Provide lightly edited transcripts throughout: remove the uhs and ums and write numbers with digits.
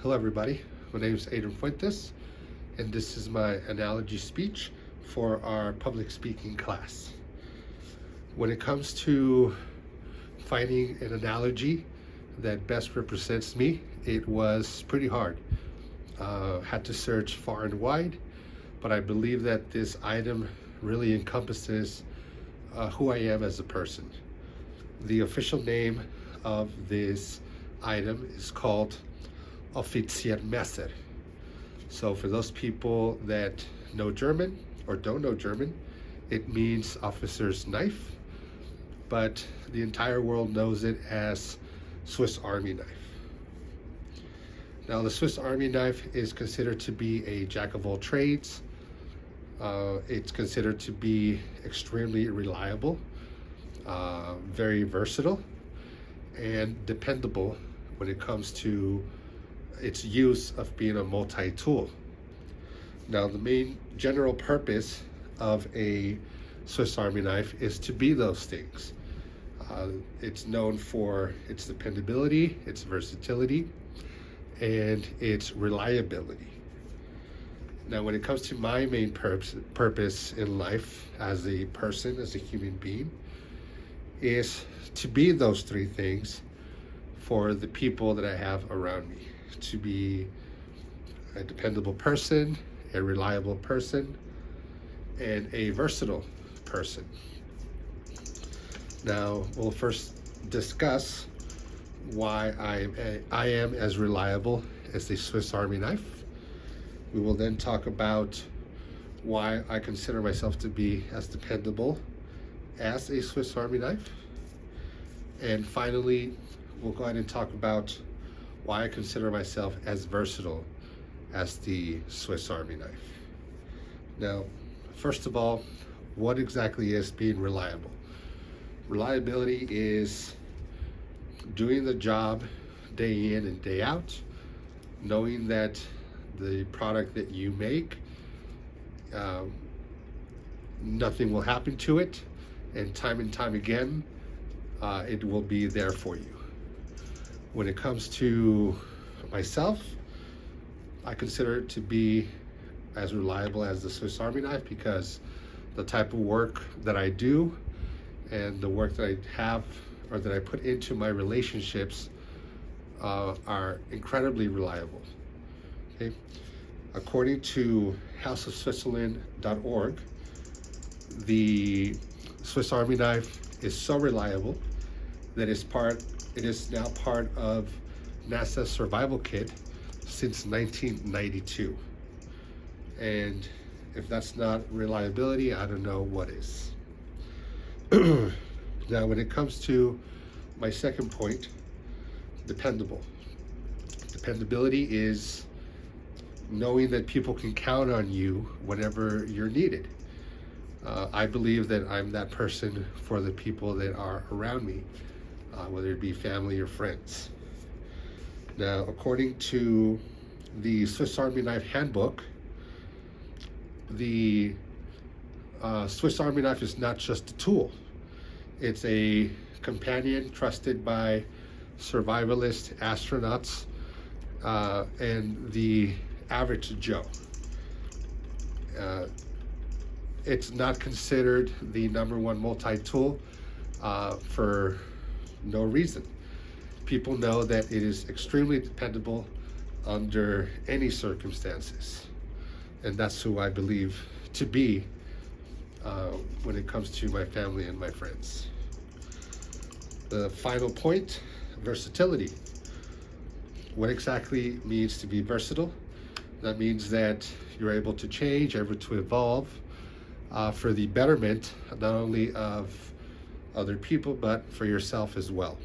Hello everybody, my name is AdrianFuentes and this is my analogy speech for our public speaking class. When it comes to finding an analogy that best represents me, it was pretty hard. Had to search far and wide, but I believe that this item really encompasses who I am as a person. The official name of this item is called Offiziermesser. So for those people that know German or don't know German, it means officer's knife, but the entire world knows it as Swiss Army knife. Now the Swiss Army knife is considered to be a jack of all trades. It's considered to be extremely reliable, very versatile, and dependable when it comes to its use of being a multi-tool. Now the main general purpose of a Swiss Army knife is to be those things. It's known for its dependability, its versatility, and its reliability. Now when it comes to my main purpose in life as a person, as a human being, is to be those three things for the people that I have around me. To be a dependable person, a reliable person, and a versatile person. Now, we'll first discuss why I am as reliable as a Swiss Army knife. We will then talk about why I consider myself to be as dependable as a Swiss Army knife. And finally, we'll go ahead and talk about why I consider myself as versatile as the Swiss Army knife. Now, first of all, what exactly is being reliable? Reliability is doing the job day in and day out, knowing that the product that you make, nothing will happen to it, and time again, it will be there for you. When it comes to myself, I consider it to be as reliable as the Swiss Army knife because the type of work that I do and the work that I have or that I put into my relationships are incredibly reliable. Okay? According to houseofswitzerland.org, the Swiss Army knife is so reliable that it is now part of NASA's survival kit since 1992. And if that's not reliability, I don't know what is. Now, when it comes to my second point, dependable. Dependability is knowing that people can count on you whenever you're needed. I believe that I'm that person for the people that are around me, whether it be family or friends. Now, according to the Swiss Army Knife Handbook, the Swiss Army knife is not just a tool. It's a companion trusted by survivalist astronauts and the average Joe. It's not considered the #1 multi-tool for no reason. People know that it is extremely dependable under any circumstances. And that's who I believe to be when it comes to my family and my friends. The final point, versatility. What exactly means to be versatile? That means that you're able to change, able to evolve for the betterment, not only of other people, but for yourself as well.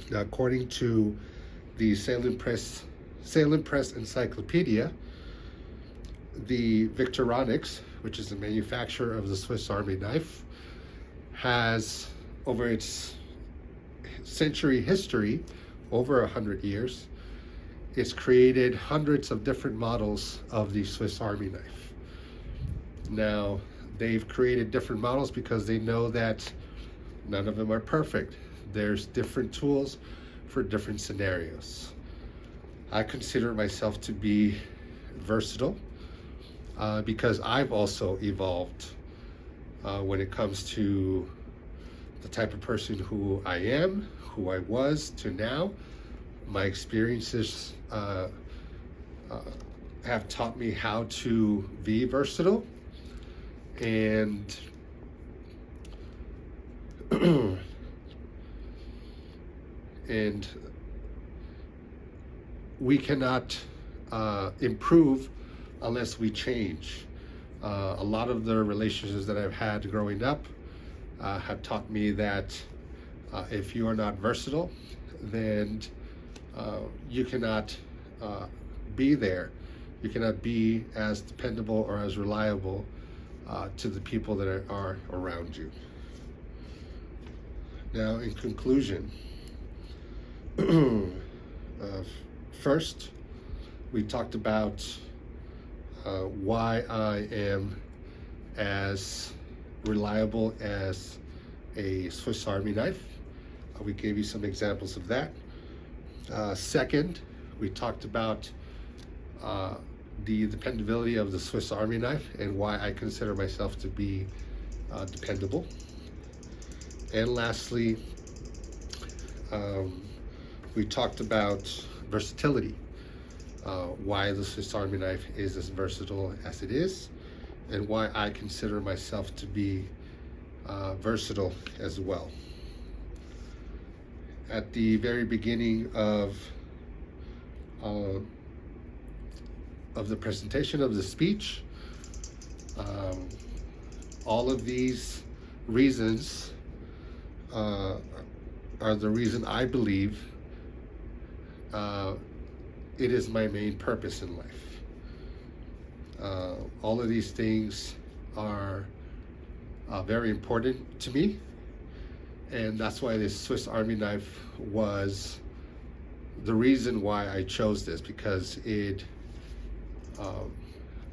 Now, according to the Salem Press Encyclopedia, the Victorinox, which is the manufacturer of the Swiss Army knife, has, over its century history, over 100 years, it's created hundreds of different models of the Swiss Army knife. Now, they've created different models because they know that none of them are perfect. There's different tools for different scenarios. I consider myself to be versatile because I've also evolved when it comes to the type of person who I am, who I was to now. My experiences have taught me how to be versatile, and and we cannot improve unless we change. A lot of the relationships that I've had growing up have taught me that if you are not versatile, then you cannot be there. You cannot be as dependable or as reliable to the people that are around you. Now, in conclusion, first, we talked about why I am as reliable as a Swiss Army knife. We gave you some examples of that. Second, we talked about the dependability of the Swiss Army knife and why I consider myself to be dependable. And lastly, we talked about versatility, why the Swiss Army knife is as versatile as it is, and why I consider myself to be versatile as well. At the very beginning of the presentation of the speech, all of these reasons are the reason I believe it is my main purpose in life. All of these things are very important to me, and that's why this Swiss Army knife was the reason why I chose this, because it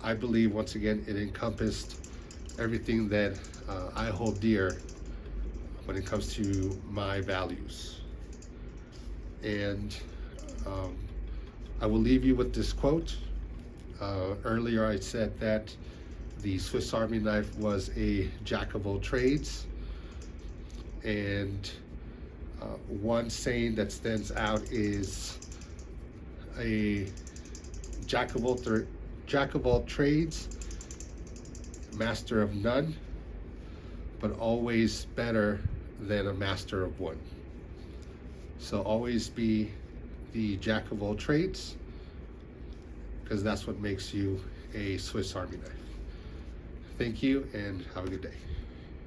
I believe, once again, it encompassed everything that I hold dear when it comes to my values. And I will leave you with this quote. Earlier I said that the Swiss Army knife was a jack of all trades, and one saying that stands out is a jack of all trades, master of none, but always better than a master of one. So always be the jack of all trades, because that's what makes you a Swiss Army knife. Thank you, and have a good day.